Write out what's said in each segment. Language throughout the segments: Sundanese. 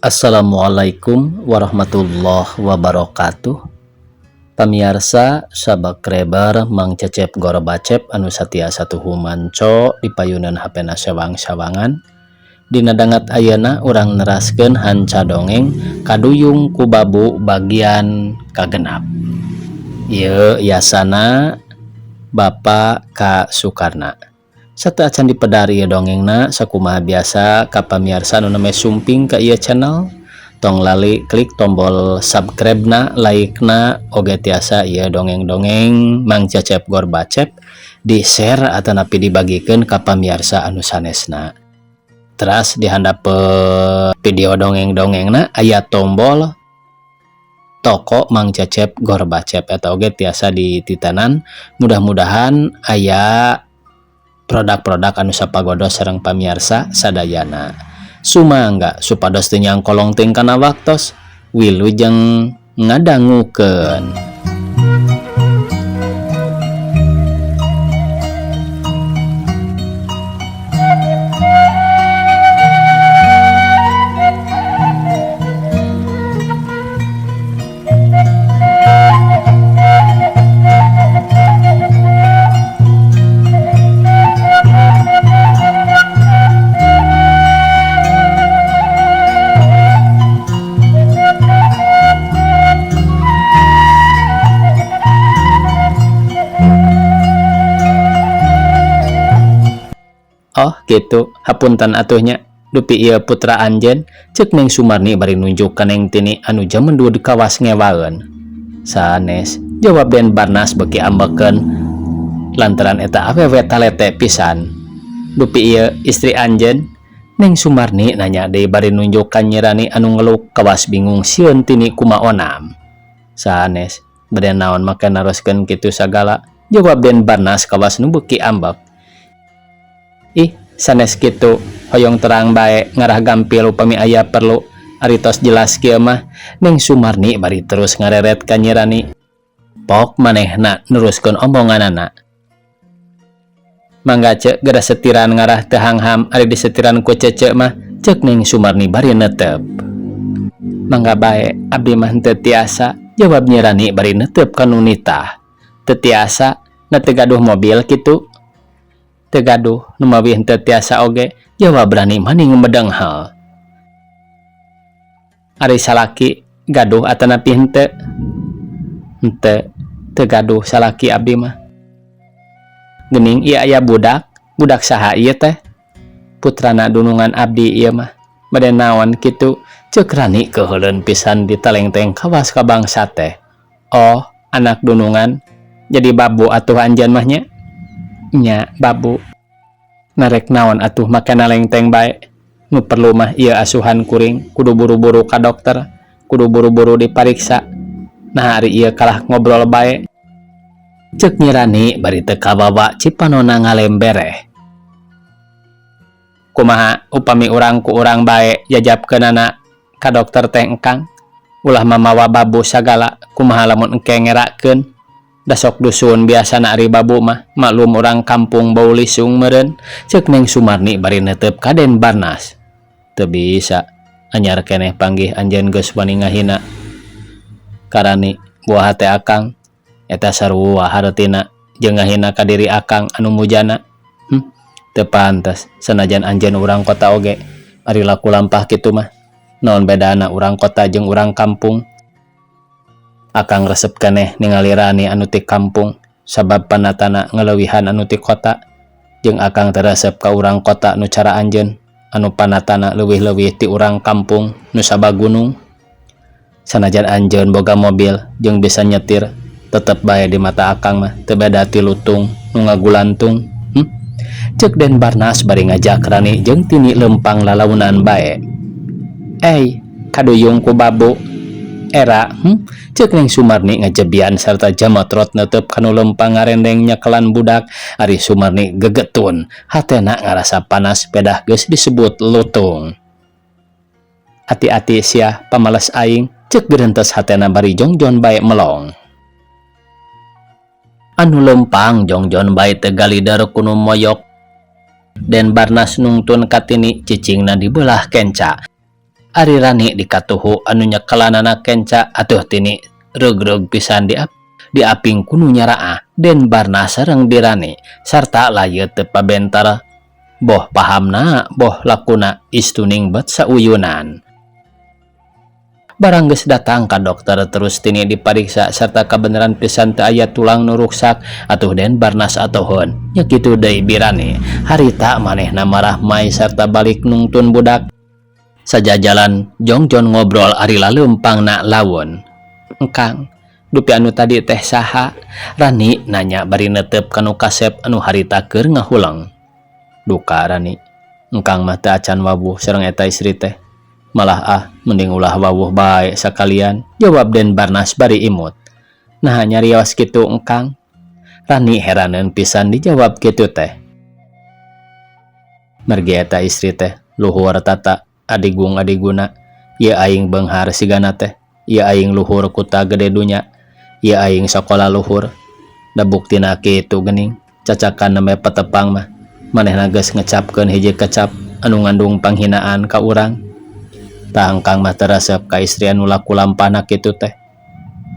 Assalamualaikum warahmatullahi wabarakatuh. Pamirsa sabakrebar Mang Cecep Gorbacep anu satiasa tuhumanco di payunan HP-na sewang-sawangan. Dina dangat ayeuna urang neraskeun hanca dongeng kaduyung ku babu bagian kagenap. Ieu yasana Bapak K. Sukarna. Satu acan dipedari dongengna sakumaha biasa ka pamirsa nu neme sumping ka ieu channel tong lali klik tombol subscribe-na, like-na, oge tiasa ieu dongeng-dongeng Mang Cecep Gorbacep di share atanapi dibagikeun ka pamirsa anu sanesna. Teras di handap video dongeng-dongengna aya tombol toko Mang Cecep Gorbacep eta oge tiasa dititanan. Mudah-mudahan aya produk-produk anu sapagodos sareng pamirsa sadayana. Sumangga supados teu nyangkolong teuing kana waktos wilujeng ngadangukeun. Oh gitu, hapunten atuhnya dupi ieu putra anjeun ceuk Neng Sumarni bari nunjuk ka Neng Tini anu jaman dua dikawas ngewaeun. Sanes jawab Den Barnas beuki ambekeun lantaran eta awewe talete pisan. Dupi ieu istri anjeun Neng Sumarni nanya deui bari nunjuk ka Nyirani anu ngeluk kawas bingung sieun Tini kumaonam. Sanes bade naon make naroskeun kitu sagala, jawab Den Barnas kawas nu beuki ambek. Ih, sanes kitu, hoyong terang bae ngarah gampil upami aya perlu. Aritos jelas kieu mah, Neng Sumarni bari terus ngareret ka Nyirani. Pok manehna neruskeun omonganana. Mangga ceuk gada setiran ngarah teu hangham ari disetiran ku Cece mah, ceuk Neng Sumarni bari neuteup. Mangga bae, abdi mah henteu tiasa, jawab Nyirani bari neuteup ka Nunita. Teu tiasa, na teu gaduh mobil kitu. Tegaduh nu mawi henteu tiasa oge, jawab Rani maning medenghel. Ari salaki gaduh atanapi henteu? Henteu, teu gaduh salaki abdi mah. Geuning ieu aya budak saha ieu teh? Putrana dunungan abdi ieu mah. Bade naon kitu? Ceuk Rani keheuleun pisan ditelengteng kawas ka bangsa teh. Oh, anak dunungan. Jadi babu atuh anjeun mah nya? Nya babu. Narek naon atuh make nalengteng bae. Nu perlu mah ieu asuhan kuring kudu buru-buru ka dokter, kudu buru-buru dipariksa. Nah ari ieu kalah ngobrol bae. Ceuk Nyirani bari teu kabawa cipanonna ngalembereh. Kumaha upami urang ku urang bae jajabkeunana ka dokter teh engkang? Ulah mamawa babu sagala, kumaha lamun engke ngerakeun? Dasok dusun biasana ari babu mah maklum orang kampung bau lisung meureun, ceuk Neng Sumarni bari neuteup ka Den Barnas. Teu bisa, anyar keneh panggih anjeun geus wani ngahina. Karani buah hate akang eta sarua hareutina jeung ngahina ka diri akang anu mujana. Teu pantes sanajan anjeun urang kota oge ari laku lampah kitu mah. Naon bedana urang kota jeung urang kampung? Akang resep keneh ningali Rani anu ti kampung sabab panatana ngeleuwihan anu ti kota, jeung akang teu resep ka urang kota nu cara anjeun anu panatana leuwih-leuwih ti urang kampung nu sabagunung. Sanajan anjeun boga mobil jeung bisa nyetir, tetep bae di mata akang mah teu beda ti lutung nu ngagulantung. Ceuk Den Barnas bari ngajak Rani jeung Tini lempang lalaunan bae. Kaduyung ku babu. Era, ceuk Neng Sumarni ngajebian sarta jamotrot neuteup kanu lempang ngarendeng nyekelan budak. Ari Sumarni gegetun, hatena ngarasa panas pedah geus disebut lutung. Ati-ati sia pamales aing, ceuk geurentes hatena bari jongjon bae melong. Anu lempang jongjon bae teu galidar kunu moyok. Den Barnas nungtun ka Tini cicingna dibelah kenca. Ari Rani dikatuhu anu nyekelanana kenca atuh tini regreg pisan di aping kuno nyaraah Den Barnas sareng Birani sarta layeut teu pabentar boh pahamna boh lakuna istuning bet sauyunan. Barang geus datang ka dokter terus tini dipariksa sarta kabeneran pisan teu aya tulang nu ruksak atuh Den Barnas atohon nya kitu deui Birani harita manehna marah mai sarta balik nungtun budak. Sajajalan Jongjon ngobrol ari laleumpangna lawon. "Engkang, dupi anu tadi teh saha?" Rani nanya bari neuteup kanu kasep anu harita keur ngahulang. "Duka Rani, engkang mah teu acan wawuh sareng eta istri teh. Malah mending ulah wawuh bae sakalian," jawab Den Barnas bari imut. "Nah nyarios kitu engkang?" Rani heraneun pisan dijawab kitu teh. "Mergi eta istri teh luhur tata adigung-adiguna, ieu aing beunghar sigana teh, ieu aing luhur kuta gede dunya, ieu aing sakola luhur. Da buktina kitu geuning, cacakan neme patepang mah manehna geus ngecapkeun hiji kecap anu ngandung panghinaan ka urang. Tah engkang mah teresep ka istri anu laku lampahna kitu teh.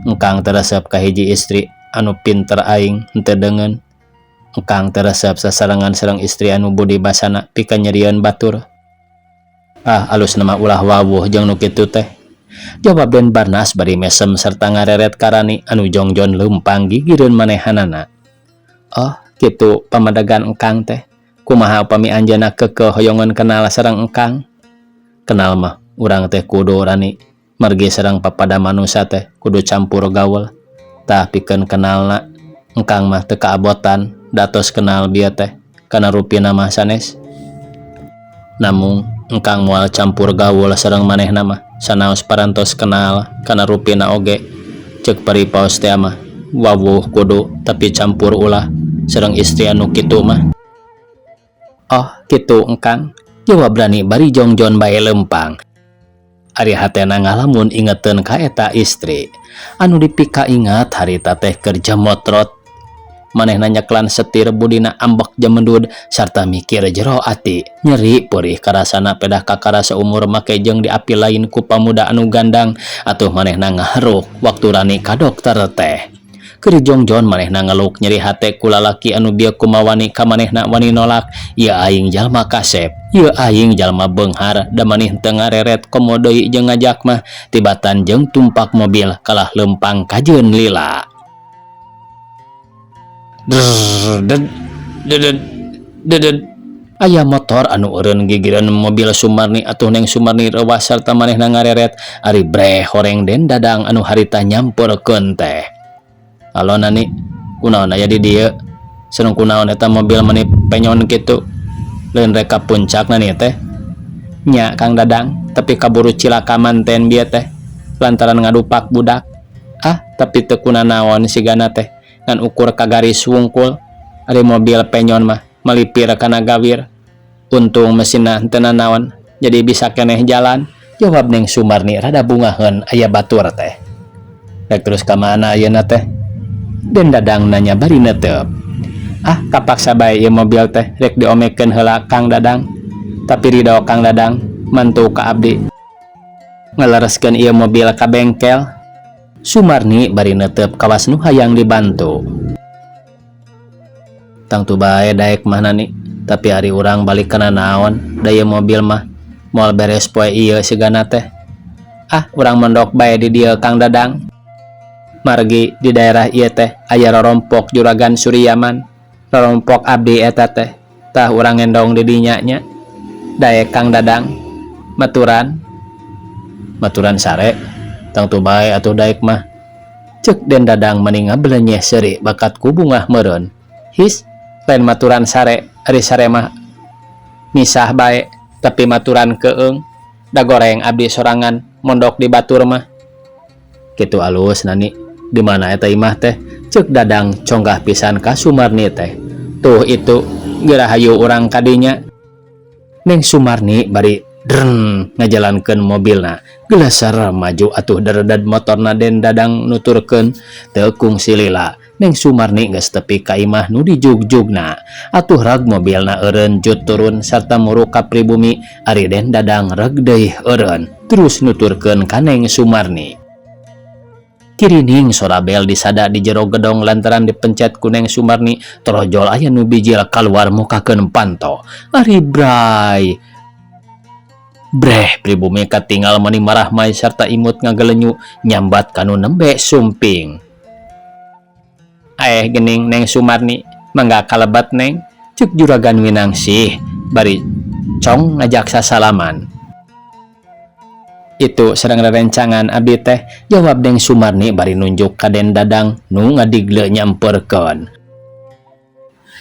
Engkang teresep ka hiji istri anu pinter aing henteu deungeun. Engkang teresep sasarengan sareng istri anu budi basana pikeun nyerieun batur. Alus nama ulah wawuh jeung nu kitu teh," jawab Den Barnas bari mesem sarta ngareret ka Rani anu Jongjon leumpang gigireun manehanana. "Oh kitu pamadegan engkang teh, kumaha upami anjeunna keukeuh hoyongan kenal sareng engkang?" "Kenal mah urang teh kudu Rani, margi sareng papada manusia teh kudu campur gaul. Tah pikeun kenalna engkang mah teu kaabotan datos kenal bieu teh kana rupina mah sanes. Namung engkang moal campur gaul sareng manehna mah sanaos parantos kenal kana rupina oge. Ceuk paripaos teh mah wawuh kudu tapi campur ulah sareng istri anu kitu mah." "Oh kitu engkang," jawab Rani bari Jongjon bae leumpang. Ari hatena ngalamun ingeteun ka eta istri anu dipika ingat harita teh keur motrot. Manehna nyeklan setir budina ambek jemendud sarta mikir jero ati nyeri perih karasana pedah kakara seumur make jeung diapi lain ku pamuda anu gandang atuh manehna ngaharuk waktu Rani ka dokter teh. Keur Jongjon manehna ngeluk nyeri hate ku lalaki anu bieu kumawani ka manehna wani nolak. "Ieu aing jalma kasep, ieu aing jalma beunghar da maneh teu ngareret komo deui jeung ngajak mah tibatan jeung tumpak mobil kalah leumpang kajeun lila." Aya motor anu eureun gigireun mobil Sumarni atuh Neng Sumarni reuwas sarta manehna ngareret ari breh horeng Den Dadang anu harita nyamperkeun teh. "Halo Nani, kunaon aya di dieu? Sareng kunaon eta mobil mani penyon kitu? Leun rek ka puncak Nani teh?" "Nya Kang Dadang, tapi kaburu cilaka manten bieu teh lantaran ngadupak budak." Tapi teu kunaon sigana teh ngan ukur ka garis wungkul. Ari mobil penyon mah malipir kana gawir. Untung mesinna henteu nanaon jadi bisa keneh jalan," jawab Neng Sumarni rada bungaheun aya batur teh. "Rek terus ka mana ayeuna teh?" Den Dadang nanya bari neuteup. Kapaksa bae ieu mobil teh rek diomekeun heula Kang Dadang. Tapi ridho Kang Dadang mantu ka abdi ngalereskeun ieu mobil ka bengkel." Sumarni bari neuteup kawas nu hayang dibantu. "Tangtu bae daek mah Nani, tapi hari urang balik kana naon da ieu mobil mah moal beres poe ieu sigana teh." "Urang mondok bae di dieu Kang Dadang. Margi di daerah ieu teh aya rorompok Juragan Suryaman, rorompok abdi eta teh. Tah urang ngendong di dinya nya. Daek Kang Dadang, maturan." "Maturan sare, tangtu bae atuh daek mah," ceuk Den Dadang meni ngabelenyeh seuri bakat ku bungah meureun. "His, lain maturan sare, ari sare mah misah bae, tapi maturan keung da goreng abdi sorangan mondok di batur mah." "Kitu alus Nani, di mana eta imah teh?" ceuk Dadang conggah pisan ka Sumarni teh. "Tuh itu geura hayu urang kadinya." Neng Sumarni bari ngajalankeun mobilna gelasar maju atuh deredad motorna Den Dadang nuturkeun teu kungsi lila Neng Sumarni geus tepi ka imah nu dijugjugna. Atuh rag mobilna eureun jut turun sarta muru ka pribumi. Ari Den Dadang reg deui eureun terus nuturkeun ka Neng Sumarni. Kirining sora bel disada di jero gedong lantaran dipencet ku Neng Sumarni. Torojol aya nu bijil kaluar mukakeun panto. Ari bray. Breh pribumi katinggal meuni marah mai sarta imut ngagelenyu nyambat kanu nembe sumping. Gening Neng Sumarni, mangga kalebat Neng, cek Juragan Winangsih, bari cong ngajak sasalaman. Itu sareng rerencangan abdi teh, jawab Neng Sumarni bari nunjuk ka Den Dadang nu ngadigle nyamperkeun.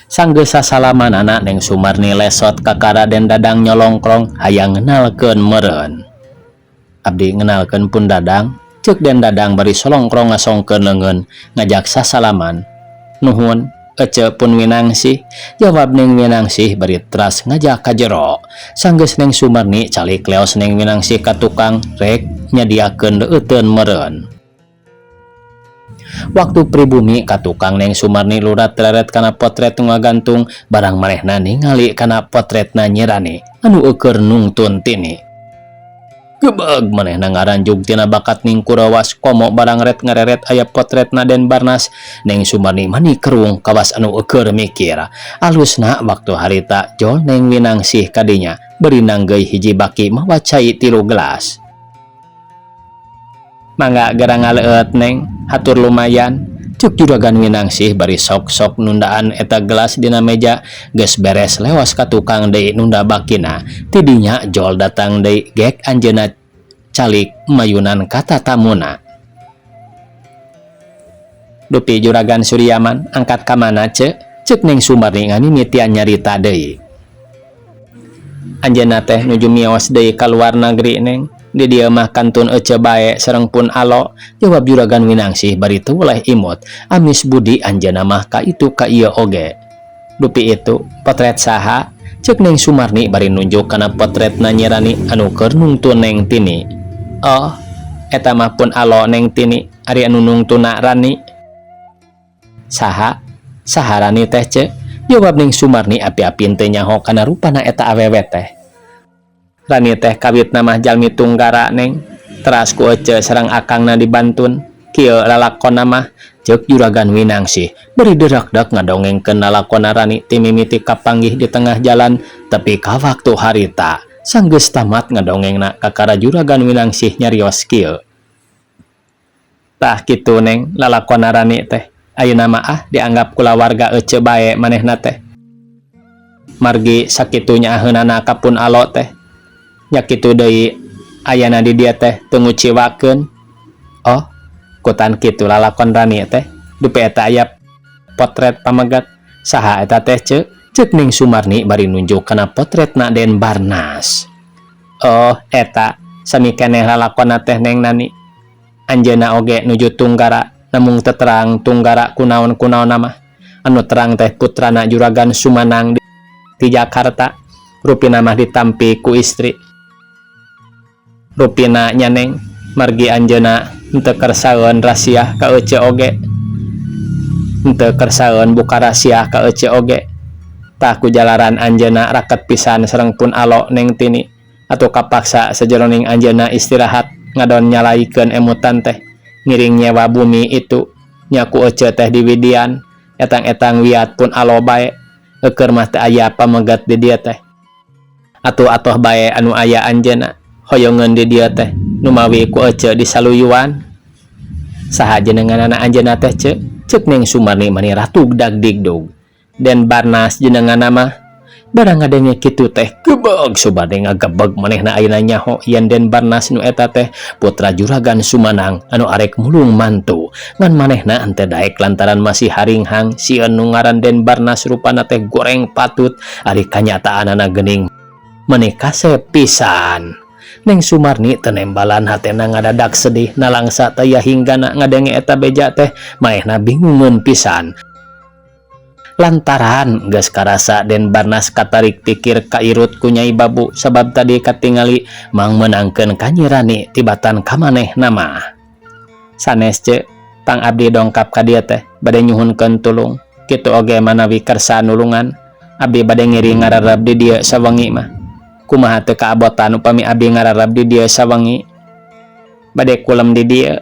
Sanggeus sasalaman anak Neng Sumarni lesot ka kara Den Dadang nyolongkrong hayang ngenalkeun meureun. Abdi ngenalkeun pun Dadang, cek Den Dadang bari solongkrong ngasongkeun leungeun ngajak sasalaman. Nuhun, ece pun Winangsih, jawab Neng Winangsih bari teras ngajak ka jero. Sanggeus Neng Sumarni calik leos Neng Winangsih ka tukang rek nyadiakeun deueteun meureun. Waktu pribumi ka tukang Neng Sumarni lurat leret kana potret nu ngagantung, barang manehna ningali kana potretna nyirani anu eukeur nungtun tini. Gebeg manehna ngaranjug tina bakat ning Kurawas komo barang ret ngareret aya potretna Den Barnas. Neng Sumarni mani kerung kawas anu eukeur mikir. Alusna waktu harita jol Neng Winangsih kadinya beri nanggeuy hiji baki mawa cai 3 gelas. Mangga gerang ngaleut Neng, hatur lumayan. Cuk Juragan Winangsih bari sok-sok nundaan eta gelas dina meja. Geus beres lewas ka tukang deui nunda bakina. Tidinya jol datang deui gek anjeunna calik mayunan kata tamuna. Dupi Juragan Suryaman, angkat ka mana cek Neng Sumarni ngamimitian nyarita deui. Anjeunna teh nuju mios deui ka luar negeri Neng. Di dieu mah kantun ece bae sareng pun alo, jawab Juragan Winangsih bari teu uleh imut. Amis budi anjeunna mah ka itu ka ieu oge. Dupi itu potret saha? Cek Neng Sumarni bari nunjuk kana potretna nyirani anu keur nungtun Neng Tini. Oh, eta mah pun alo Neng Tini, ari anu nungtuna Rani. Saha Rani teh cek? Jawab Neng Sumarni api-api teu nyaho kana rupana eta awewe teh. Rani teh kawit nama jalmi tunggara Neng, teras ku ece sareng akangna dibantun. Kieu lalakon nama, cek Juragan Winangsih beri derak-dak ngadongengkeun lalakonna Rani ti mimiti kapanggih di tengah jalan. Tapi ka waktu harita sanggeus tamat ngadongengna ka kara Juragan Winangsih nyarios kieu. Tah kitu Neng, lalakonna Rani teh ayeuna mah dianggap kulawarga ece bae manehna teh. Margi sakitu nyaaheunana ka pun alo teh. Nya kitu deui ayana di dieu teh teu nguciwakeun. Oh, kutan kitu lalakon Rani teh. Dupi eta aya potret pamegat. Saha eta teh cek Neng Sumarni bari nunjuk kana potretna Den Barnas. Oh, eta sami keneh lalakonna teh Neng Nani. Anjeunna oge nuju tunggara, namung teu terang tunggara kunaon-kunaon mah. Anu terang teh putrana Juragan Sumanang di Jakarta. Rupina mah ditampi ku istri. Rupina nya Neng, margi anjeunna henteu keur saeun rahasia ka ece oge. Henteu keur saeun buka rahasia ka ece oge. Tah ku jalaran anjeunna raket pisan sareng pun alo Neng Tini. Atuh kapaksa sajeroning anjeunna istirahat ngadon nyalaikeun emutan teh. Ngiring nyewa bumi itu nya ku ece teh di Widian. Etang-etang wiat pun alo bae. Eukeur mah teu aya pamegat di dieu teh. Atuh bae anu aya anjeunna hoyongeun di dieu teh nu mawi ku ece di saluyuan. Saha jenenganna anjeunna teh cek Neng Sumarni mani ratu dag-digdug. Den Barnas jenenganna mah. Barang ngadenge kitu teh gebeg subade ngagebeg manehna ayeuna nyaho yen Den Barnas nu eta teh putra Juragan Sumanang anu arek mulung mantu. Ngan manehna henteu daek lantaran masih haringhang sieun nu ngaran Den Barnas rupana teh goreng patut ari kanyataanana geuning meuni kasep pisan. Neng Sumarni teu nembalan hatena ngadadak sedih nalangsa taya hinggana ngadenge eta beja teh manehna bingungeun pisan. Lantaran geus karasa Den Barnas katarik pikir kairut ku Nyai Babu sabab tadi katingali mang meunangkeun ka Nyi Rani tibatan ka manehna mah. Sanes pang abdi dongkap ka dieu teh bade nyuhunkeun tulung. Kitu oge manawi kersa nulungan abdi bade ngiri ngararab di dieu sawengi mah. Kumaha teu kaabotan upami abdi ngararab di dieu sawengi bade kulem di dieu.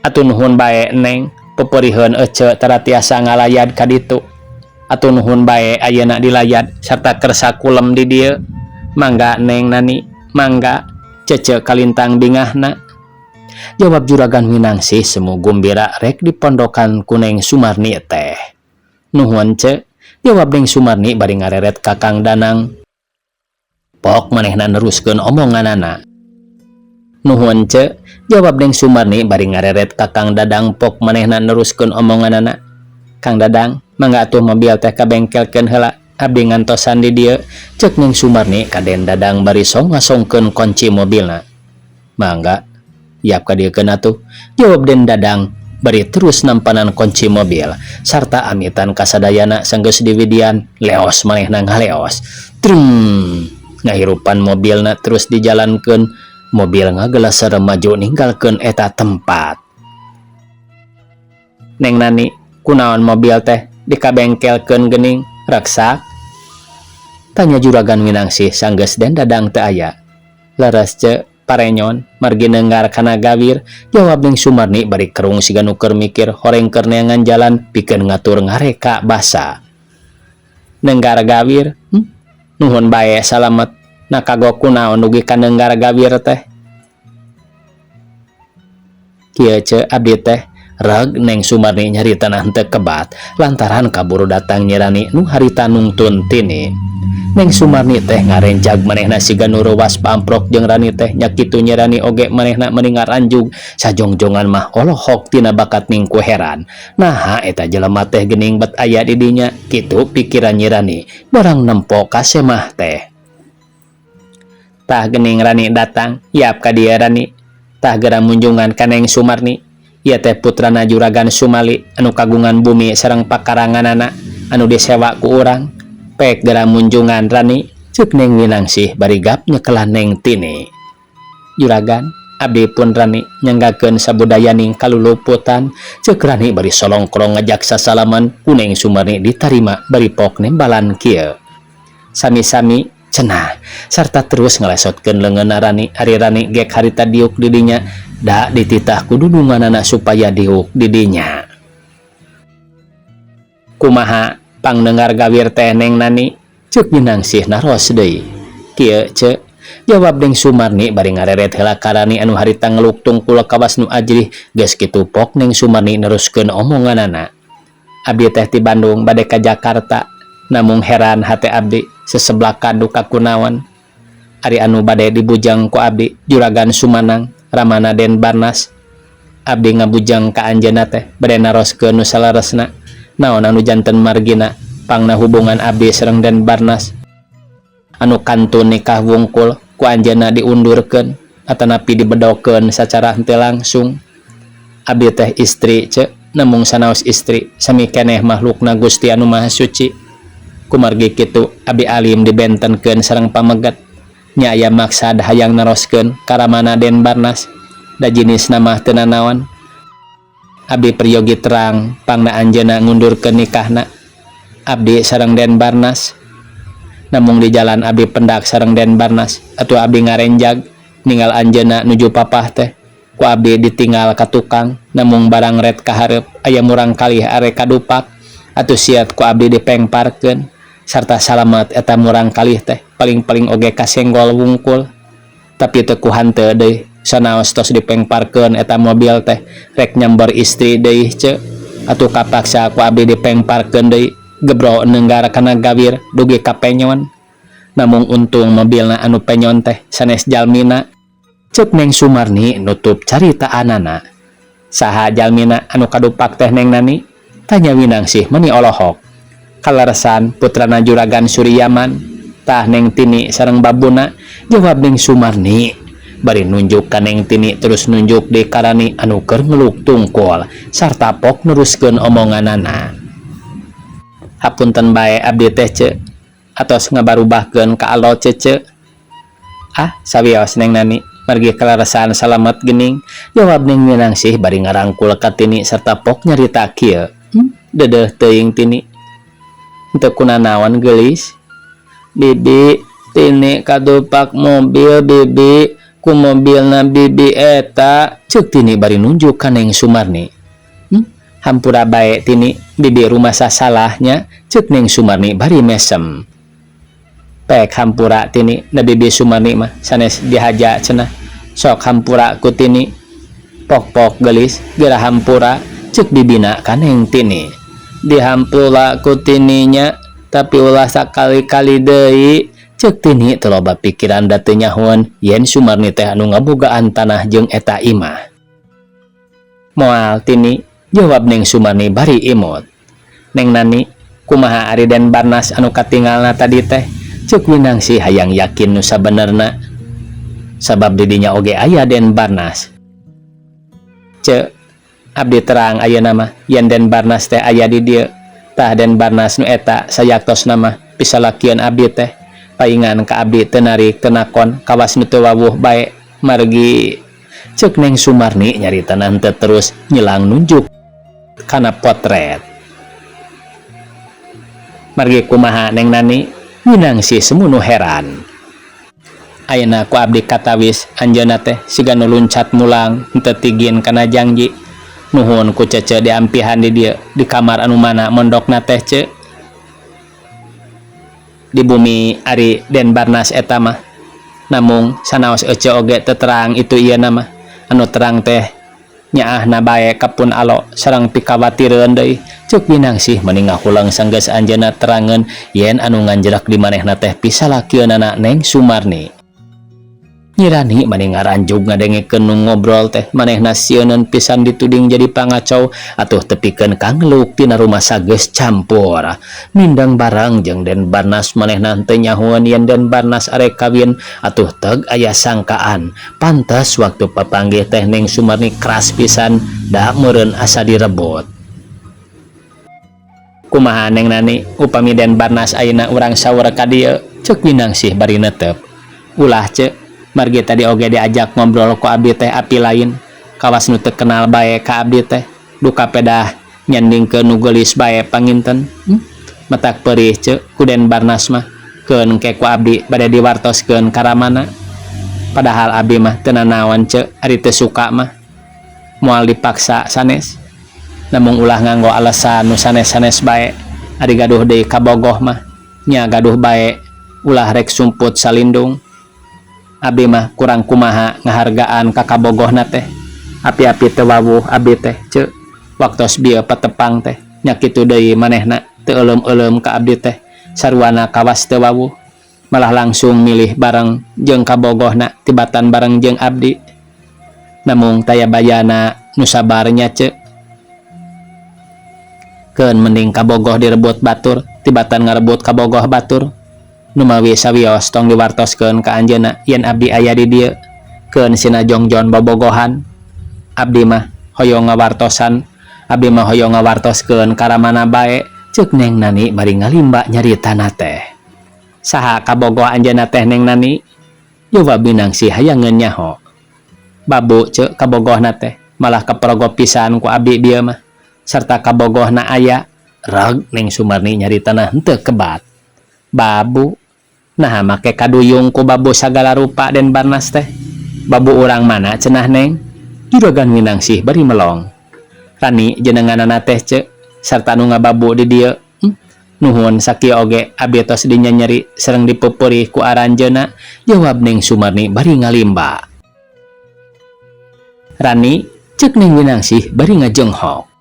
Atuh nuhun bae Neng, peperiheun ece tara tiasa ngalayad ka ditu. Atuh nuhun bae ayeuna dilayad sarta kersa kulem di dieu. Mangga Neng Nani, mangga, cece kalintang bingahna. Jawab Juragan Winangsih semu gumbira rek dipondokan ku Neng Sumarni teh. Nuhun ce, jawab Neng Sumarni bari ngareret ka Kang Danang. Pok manehna neruskeun omonganana. Nuhun ce, jawab Neng Sumarni bari ngareret ka Kang Dadang pok manehna neruskeun omonganana. Kang Dadang, mangga atuh mobil teh ka bengkelkeun heula, abdi ngantosan di dieu, ceuk Neng Sumarni ka Den Dadang bari ngasongkeun kunci mobilna. Mangga, yap ka dieu keun atuh, jawab Den Dadang bari terus nampanan kunci mobil sarta amitan kasadayana sanggeus diwidian leos manehna ngaleos. Trung, ngahirupan mobilna terus dijalankeun. Mobil ngagelasar maju ninggalkeun eta tempat. Neng Nani, kunaon mobil teh dikabengkelkeun geuning raksak? Tanya Juragan Winangsih sanggeus Den Dadang teu aya. Leres ce parenyon margi neunggar kana gawir, jawab Neng Sumarni bari kerung siga nu keur mikir horeng keur neangan jalan pikeun ngatur ngareka basa. Neunggar gawir? Nuhun bae salamet. Nah kagok kunaon dugi ka neunggar gawir teh? Kieu ce abdi teh reg Neng Sumarni nyarita henteu kebat lantaran kaburu datang nyirani nu harita nungtun tini. Neng Sumarni teh ngarenjag manehna siga nu ruwas pamprok jeung Rani teh nya kitu nyirani oge manehna meningar anjug sajongjongan mah olohok tina bakat ningku heran. Naha eta jelema teh geuning bet aya di dinya kitu pikiran nyirani barang nempo ka semah teh. Tah geuning Rani datang, yap ka dieu Rani. Tah geura munjungan ka Neng Sumarni. Ieu teh putrana Juragan Sumali anu kagungan bumi sareng pakaranganana anu disewa ku urang. Pek geura munjungan Rani, ceuk Neng Winangsih bari gap nyekelan Neng Tini. Juragan, abdi pun Rani nyanggakeun sabudayaning kaluluputan, ceuk Rani bari solongkrong ngajak sasalaman ku Neng Sumarni ditarima bari pok nembalan kieu. Sami-sami cenah sarta terus ngelesotkeun leungeunna Rani ari Rani gek harita diuk di dinya da dititah ku dudunganana supaya diuk di dinya. Kumaha pangdengar gawir teh Neng Nani, ceuk Winangsih naros deui. Kieu ce, jawab Neng Sumarni bari ngareret heula ka Rani anu harita ngeluk tungkul kawas nu ajrih. Geus kitu pok Neng Sumarni neruskeun omonganana. Abdi teh ti Bandung bade ka Jakarta, namung heran hate abdi seseblak kadu ka kunaon. Ari anu bade dibujang ku abdi Juragan Sumanang ramana Den Barnas. Abdi ngabujang ka anjeunna teh bade naroskeun nu salaresna naon anu janten margina pangna hubungan abdi sareng Den Barnas anu kantun nikah wungkul ku anjeunna diundurkeun atanapi dibedokeun sacara henteu langsung. Abdi teh istri ce, namung sanaos istri sami keneh makhlukna Gusti anu Maha Suci. Kumargi kitu abdi alim dibentenkeun sareng pameget nya aya maksad hayang naroskeun karamana Den Barnas da jinisna mah teu nanaon. Abdi priyogi terang pangna anjeunna ngundurkeun nikahna abdi sareng Den Barnas. Namung di jalan abdi pendak sareng Den Barnas atuh abdi ngarenjag ninggal anjeunna nuju papah teh ku abdi ditinggal ka tukang, namung barang ret ka hareup aya murang kalih are kadupak atuh siat ku abdi dipengparkeun. Sarta salamet eta murang kalih teh paling-paling oge kasenggol wungkul. Tapi teu ku hanteu deui sanaos tos dipengparkeun eta mobil teh rek nyamber istri deui ce. Atuh kapaksa ku abdi dipengparkeun deui gebro neunggar kana gawir dugi ka penyon. Namung untung mobilna anu penyon teh sanes jalmina. Ceuk Neng Sumarni nutup caritaanana. Saha jalmina anu kadupak teh Neng Nani? Tanya Winangsih meuni olohok. Kaleresan putrana Juragan Suryaman, tah Neng Tini sareng babuna, jawab Neng Sumarni bari nunjuk ka Neng Tini terus nunjuk di Karani anu keur ngeluk tungkul sarta pok neruskeun omonganana. Hapunten bae abdi teh ce, atos ngabarubahkeun ka alot ce. Ah sawios Neng Nani, margi kelarasan salamet gening, jawab Neng Minangsih bari ngarangkul ka Tini serta pok nyarita kieu. Dedeh teuing Tini. Teu kunanaon geulis. Bibi, Tini kadupak mobil Bibi, ku mobilna Bibi eta, ceuk Tini bari nunjuk ka Neng Sumarni. Hampura bae Tini, Bibi rumah sasalahnya, ceuk Neng Sumarni bari mesem. Pek hampura Tini, na Bibi Sumarni mah sanes dihaja cenah. Sok hampura ku Tini. Pok-pok gelis, geura hampura, ceuk bibina ka Neng Tini. Dihampura ku Tininya, tapi ulah sakali-kali deui, ceuk Tini teu loba pikiran da teu nyahoan yen Sumarni teh anu ngabogaan tanah jeung eta imah. Moal Tini, jawab Neng Sumarni bari imut. Neng Nani, kumaha ari Den Barnas anu katinggalna tadi teh? Ceuk Minangsih hayang yakin nu sabenerna. Sabab didinya oge aya Den Barnas. Ceuk, abdi terang ayeuna mah yen Den Barnas teh aya di dieu. Tah Den Barnas nu eta sayaktos nama pisalakieun abdi teh. Paingan ka abdi teu narik teu nakon kawas nu teu wawuh bae margi. Ceuk Neng Sumarni nyaritana henteu terus nyilang nunjuk kana potret. Margi kumaha Neng Nani? Minangsih semunu heran. Ayeuna ku abdi katawis anjeunna teh siga nu luncat mulang henteu tigin kana janji. Nuhun ku cece diampihan di dieu di kamar anu mana mondokna teh ceuk. Di bumi ari Den Barnas eta mah. Namung sanaos ece oge teu terang itu ieu nama. Anu terang teh nyaahna bae kapun alo sareng pikawatireun deui. Ceuk Minangsih mending ngahulang sanggeus anjeunna terangeun yen anu nganjerak di manehna teh pisalakieunana Neng Sumarni. Nyirani mending ngaranjug ngadengekeun nu ngobrol teh manehna sieuneun pisan dituding jadi pangacau atuh tepikeun ka ngeluk tina rumah sageus campur. Mindeng barang jeung Den Barnas manehna teu nyahoan yen Den Barnas arek kawin atuh teg aya sangkaan. Pantes waktu papanggih teh Neng Sumarni keras pisan da meureun asa direbut. Kumaha Neng Nani, upami Den Barnas ayeuna urang saur ka dieu? Ceuk Minangsih bari neuteup. Ulah ceuk, margi tadi oge diajak ngobrol ku abdi teh api lain. Kawas nu teu kenal bae ka abdi teh. Duka pedah nyandingkeun nu geulis bae panginten. Matak peurih ceuk ku Den Barnas mah. Keun ke ku abdi bade diwartoskeun ka ramana. Padahal abdi mah teu nanaon ceuk, ari teu suka mah. Moal dipaksa sanes. Namung ulah nganggo alasan nu sanes-sanes bae. Ari gaduh deui ka bogoh mah nya gaduh bae ulah rek sumput salindung. Abdi mah kurang kumaha ngahargaan ka kabogohna teh. Api-api teu wawuh abdi teh ceuk. Waktos bieu patepang teh nya kitu deui manehna teu euleum-euleum ka abdi teh. Saruana kawas teu wawuh malah langsung milih bareng jeung kabogohna tibatan bareng jeung abdi. Namung taya bayana nu sabar nya ceuk. Keun mending kabogoh direbut batur tibatan ngarebut kabogoh batur. Nu mawi sawios tong diwartoskeun ka anjeunna yen abdi aya di dieu. Keun sina jongjon bobogohan. Abdi mah hoyong ngawartosan, abdi mah hoyong ngawartoskeun ka ramana bae. Ceuk Neng Nani bari ngalimba nyaritana teh. Saha kabogoh anjeunna teh Neng Nani? Jawab Minangsih hayangeun nyaho. Babu ceuk kabogohna teh, malah kaprogo pisan ku abdi bieu mah. Serta kabogohna aya. Reg Neng Sumarni nyaritana henteu kebat. Babu? Nah make kaduyung ku babu sagala rupa Den Barnas teh. Babu urang mana cenah Neng? Juragan Minangsih bari melong. Rani jenenganana teh ceuk, sarta nu ngababu di dieu. Nuhun sakieu oge abdi tos dinyanyeri sareng dipeupeuri ku aranjeunna. Jawab Neng Sumarni bari ngalimba. Rani, ceuk Neng Minangsih bari ngajenghok.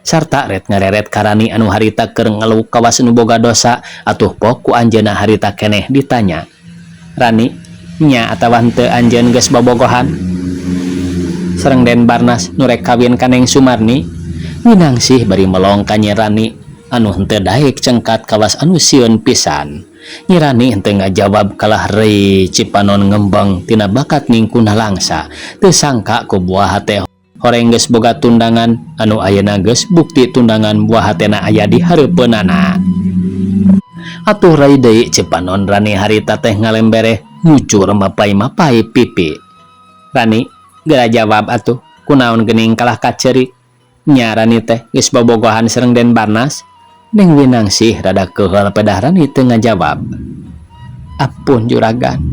Sarta ret ngareret ka Rani anu harita keur ngeluh kawas nu boga dosa atuh pok ku anjeunna harita keneh ditanya. Rani, nya atawa henteu anjeun geus bobogohan? Sareng Den Barnas nu rek kawin ka Neng Sumarni? Minangsih bari melong ka Nyi Rani anu henteu daek cengkat kawas anu sieun pisan. Nyi Rani henteu ngajawab kalah rei cipanon ngembang tina bakat ningkuna langsa. Teu sangka ku buah hate horeng geus boga tundangan anu ayeuna geus bukti tundangan buah hatena aya di hareupeunana. Atuh rai deui cipanon Rani harita teh ngalembere ngucur mapai-mapai pipi. Rani geura jawab atuh, kunaon geuning kalah kacerik. Nya Rani teh geus bobogohan sareng Den Barnas. Neng Winangsih rada keheul pedah Rani teu ngajawab. Apun juragan.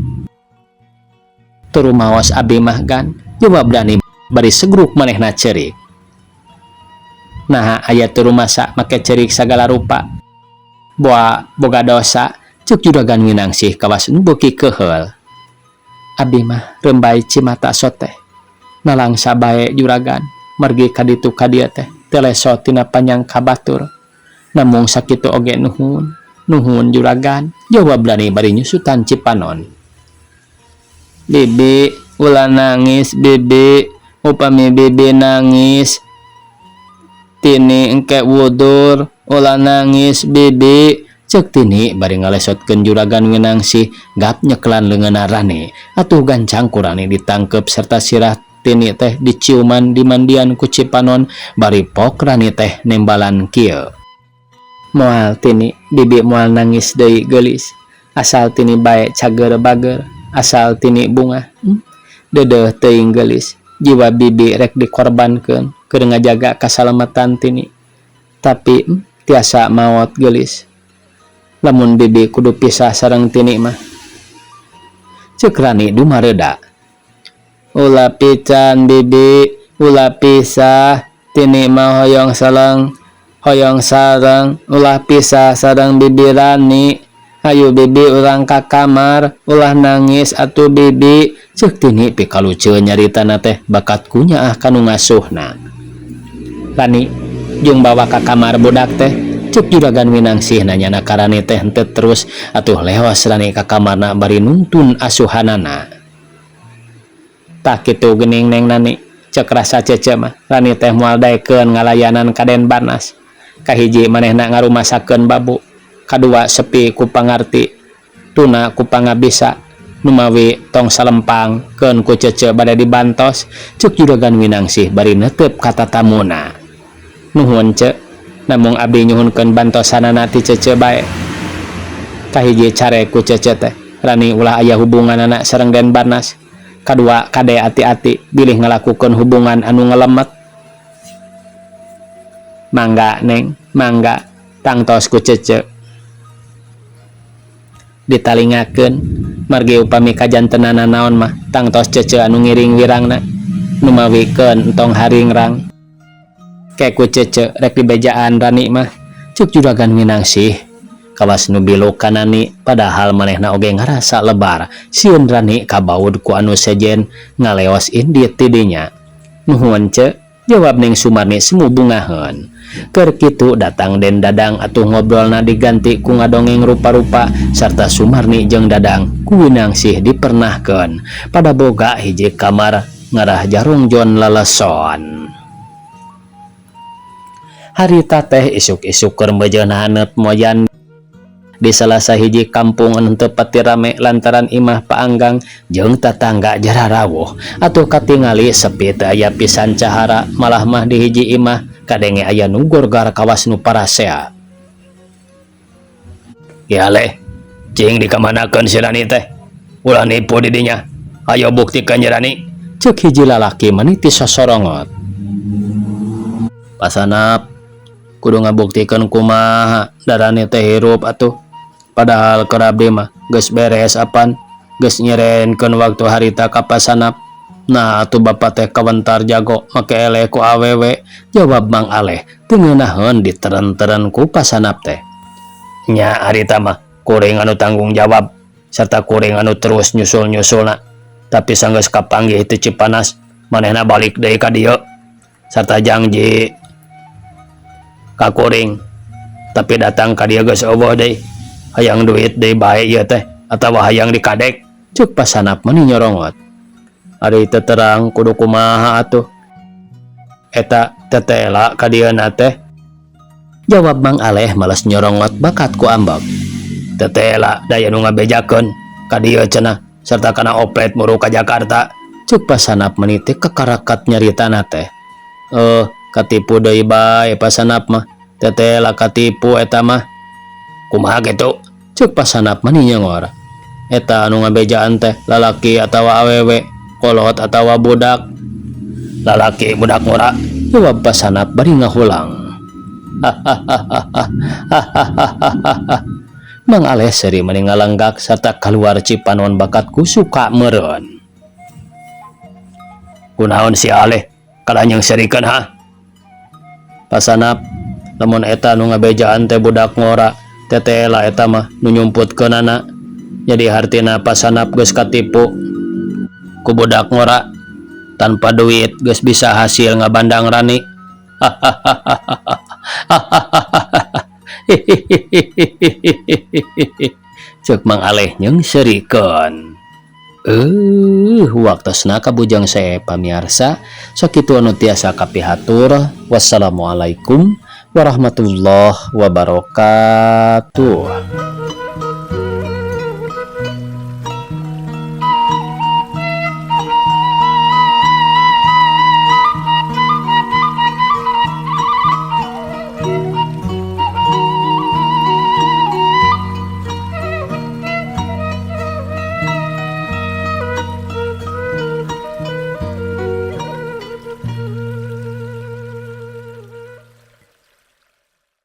Turu maos abdi mah gan, jawab Rani bari segruk manehna cerik. Nah aya turu masa make cerik sagala rupa. Boga dosa, ceuk juragan Winangsih kawas nu beuki keheul. Abdi mah rembay cimata soteh. Nalangsa bae juragan, margi ka ditu ka dieu teh teleso tina panjang kabatur. Namung sakitu oge nuhun juragan, jawab Rani bari nyusutan Cipanon. Bibi, ulah nangis bibi, upami bibi nangis Tini engke wudur, ulah nangis bibi, ceuk Tini bari ngalesotkeun juragan Winangsih gap nyeklan leungeunna Rani. Atuh gancang ku Rani ditangkep sarta sirah Tini teh diciuman di mandian ku Cipanon bari pok Rani teh nembalan kieu. Moal Tini, bibi moal nangis deui geulis. Asal Tini bae cager bager, asal Tini bunga. Deudeuh teuing geulis. Jiwa bibi rek dikorbankeun keur ngajaga kasalamatan Tini. Tapi tiasa maot geulis. Lamun bibi kudu pisah sareng Tini mah. Ceuk Rani dumareuda. Ulah pican bibi, ulah pisah. Tini mah hoyong sareng, ulah pisah sareng bibi Rani. Hayu bibi urang ka kamar, ulah nangis atuh bibi. Ceuk Tini pikaluceun nyaritana teh bakat kunyaah kanu ngasuhna. Rani jeung bawa ka kamar budak teh, ceuk juragan Winangsih nanyana ka Rani teh henteu terus atuh leos Rani ka kamarna bari nuntun asuhanana. Tah kitu geuning Neng Nani, ceuk rasa cece mah Rani teh moal daekeun ngalayanan ka Den Barnas. Kahiji manehna ngarumasakeun babu, kadua sepi ku pangarti, tuna ku pangabisa, numawi tong salempang keun ku cece bade dibantos. Ceuk juragan Winangsih bari neuteup ka tatamuna. Nuhun ceuk, namung abdi nyuhunkeun bantosanana ti cece bae. Kahiji care ku cece teh, Rani ulah aya hubunganana sareng Den Barnas. Kadua kade ati-ati bilih ngalakukeun hubungan anu ngelemet. Mangga Neng, mangga, tangtos ku cece. Ditalingakeun, margi upami kajantenana naon mah, tangtos cece anu ngiring wirangna, numawikeun entong haringrang. Ke ku cece rek dibejaan Rani mah, ceuk juragan Winangsih kawas nu biluk ka Nani, padahal manehna oge ngarasa lebar sieun Rani kabaud ku anu sejen ngaleos indit ti dinya. Nuhun ceuk, jawab Neng Sumarni semu bungaheun. Keur kitu datang Den Dadang atuh ngobrolna diganti ku ngadongeng rupa-rupa sarta Sumarni jeung Dadang ku Winangsih dipernahkeun pada boga hiji kamar ngarah jarongjon leleson. Harita teh isuk-isuk keur meujeun haneut moyan di salah sahiji kampung anu teu pati rame lantaran imah paanggang jeung tatangga jara rawuh atuh katingali sepi teu aya pisan cahara, malah mah di hiji imah kadenge aya nu gorgar kawas nu parasea. Ya le, cing dikamanakeun si Rani teh? Ulah nipu di dinya. Ayo buktikeun ya Rani. Ceuk hiji lalaki maniti sosorongot. Pasanap kudu ngabuktikeun kumaha Rani teh hirup atuh. Padahal keur abdi mah geus beres apan, geus nyerenkeun waktu harita ka pasanap. Nah atuh bapak teh kawentar jago make eleh ku awewe, jawab Mang Aleh teu ngeunaheun diteren-teren ku pasanap teh. Nya harita mah kuring anu tanggung jawab sarta kuring anu terus nyusul-nyusulna, tapi sanggeus kapanggih ti Cipanas manehna balik deui ka dieu sarta janji ka kuring, tapi datang ka dieu geus eueuh deui. Hayang duit deui bae ieu teh atawa hayang dikadek, ceuk pasanap meuni nyorongot. Ari teu terang kudu kumaha atuh? Eta tetela ka dieuna teh, jawab Mang Aleh males nyorongot bakat ku ambak. Tetela daya nu ngabejakeun ka dieu cenah sarta kana oplet muru ka Jakarta, ceuk pasanap meuni teh kakarakat nyaritana teh. Katipu deui bae pasanap mah, tetela katipu eta mah. Kumaha kitu? Ceuk pasanap meuni nyengor. Eta anu ngabejaan teh lalaki atawa awewe? kolot atawa budak? Lalaki budak ngora, jawab pasanap bari ngahulang. Mang Aleh seri meningalanggak serta keluar cipanon bakatku suka meren. Kunaon si Aleh kalanyang serikeun ha? Pasanap, lamun eta nu ngabejaan teh budak ngora, tetela eta mah nu nyumputkeunana. Jadi hartina pasanap geus katipu ku budak ngora, tanpa duit geus bisa hasil ngabandang rani. Cek Mang Aleh nyeng serikeun. Waktosna kabujang saya pamiarsa, sakitu anu tiasa kapihatur. Wassalamualaikum warahmatullahi wabarakatuh.